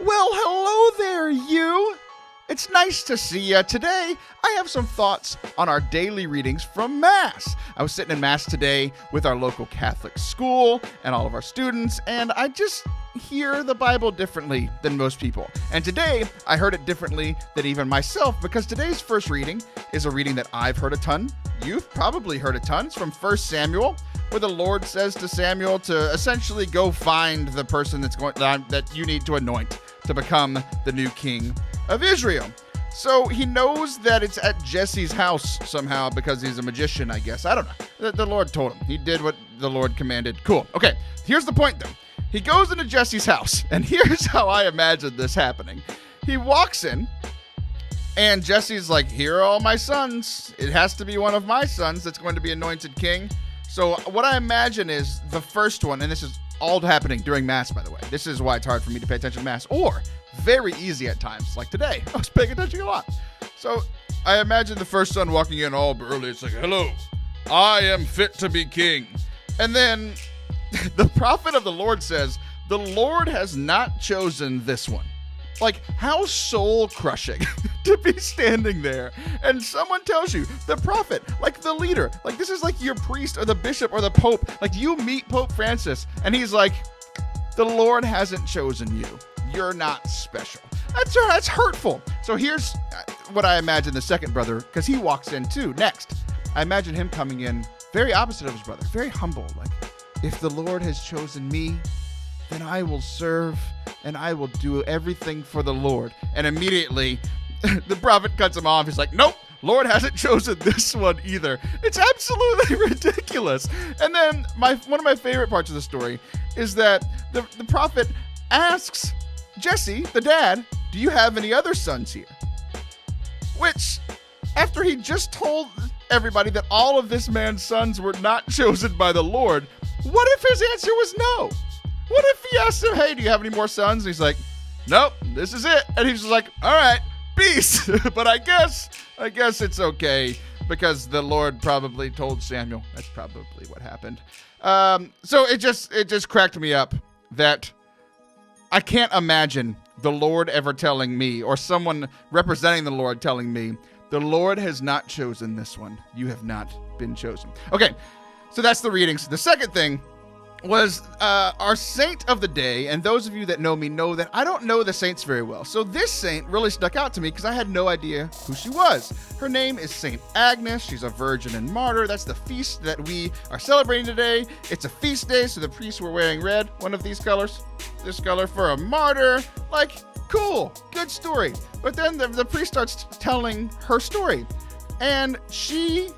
Well, hello there, you! It's nice to see you. Today, I have some thoughts on our daily readings from Mass. I was sitting in Mass today with our local Catholic school and all of our students, and I just hear the Bible differently than most people. And today, I heard it differently than even myself, because today's first reading is a reading that I've heard a ton. You've probably heard a ton. It's from 1 Samuel, where the Lord says to Samuel to essentially go find the person that you need to anoint to become the new king of Israel. So he knows that it's at Jesse's house somehow because he's a magician, I guess. I don't know. The Lord told him. He did what the Lord commanded. Cool. Okay, here's the point, though. He goes into Jesse's house, and here's how I imagine this happening. He walks in, and Jesse's like, here are all my sons. It has to be one of my sons that's going to be anointed king. So what I imagine is the first one, and this is all happening during Mass, by the way. This is why it's hard for me to pay attention to Mass, or very easy at times, like today. I was paying attention a lot. So I imagine the first son walking in all early. It's like, hello, I am fit to be king. And then the prophet of the Lord says, the Lord has not chosen this one. Like, how soul-crushing to be standing there and someone tells you, the prophet, like the leader, like this is like your priest or the bishop or the pope, like you meet Pope Francis and he's like, the Lord hasn't chosen you. You're not special. That's hurtful. So here's what I imagine the second brother, because he walks in too next. I imagine him coming in very opposite of his brother, very humble, like, if the Lord has chosen me, then I will serve and I will do everything for the Lord. And immediately the prophet cuts him off. He's like, nope, Lord hasn't chosen this one either. It's absolutely ridiculous. And then one of my favorite parts of the story is that the prophet asks Jesse, the dad, do you have any other sons here? Which, after he just told everybody that all of this man's sons were not chosen by the Lord, what if his answer was no? What if he asked him, hey, do you have any more sons? And he's like, nope, this is it. And he's just like, all right, peace. But I guess it's okay because the Lord probably told Samuel. That's probably what happened. So it just cracked me up that I can't imagine the Lord ever telling me, or someone representing the Lord telling me, the Lord has not chosen this one. You have not been chosen. Okay, so that's the readings. The second thing was our saint of the day, and those of you that know me know that I don't know the saints very well. So this saint really stuck out to me because I had no idea who she was. Her name is Saint Agnes. She's a virgin and martyr. That's the feast that we are celebrating today. It's a feast day, so the priests were wearing red, one of these colors, this color for a martyr. Like, cool, good story. But then the priest starts telling her story, and she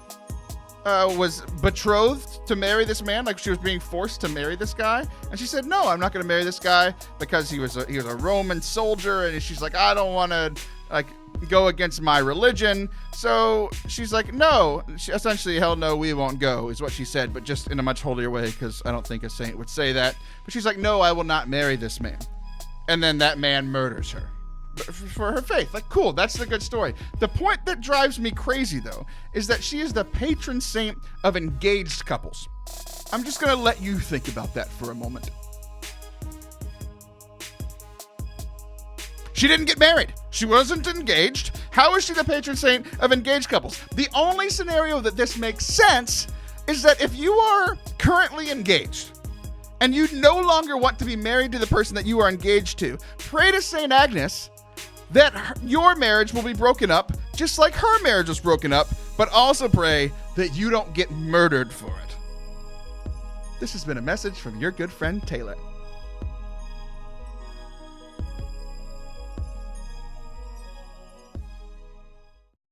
was betrothed to marry this man, like she was being forced to marry this guy, and she said, no, I'm not going to marry this guy because he was a Roman soldier, and she's like, I don't want to go against my religion. So she's like, no, essentially, hell no, we won't go, is what she said, but just in a much holier way, because I don't think a saint would say that. But she's like, no, I will not marry this man. And then that man murders her for her faith. Like, cool, that's the good story. The point that drives me crazy, though, is that she is the patron saint of engaged couples. I'm just going to let you think about that for a moment. She didn't get married. She wasn't engaged. How is she the patron saint of engaged couples? The only scenario that this makes sense is that if you are currently engaged and you no longer want to be married to the person that you are engaged to, pray to Saint Agnes that your marriage will be broken up, just like her marriage was broken up, but also pray that you don't get murdered for it. This has been a message from your good friend Taylor.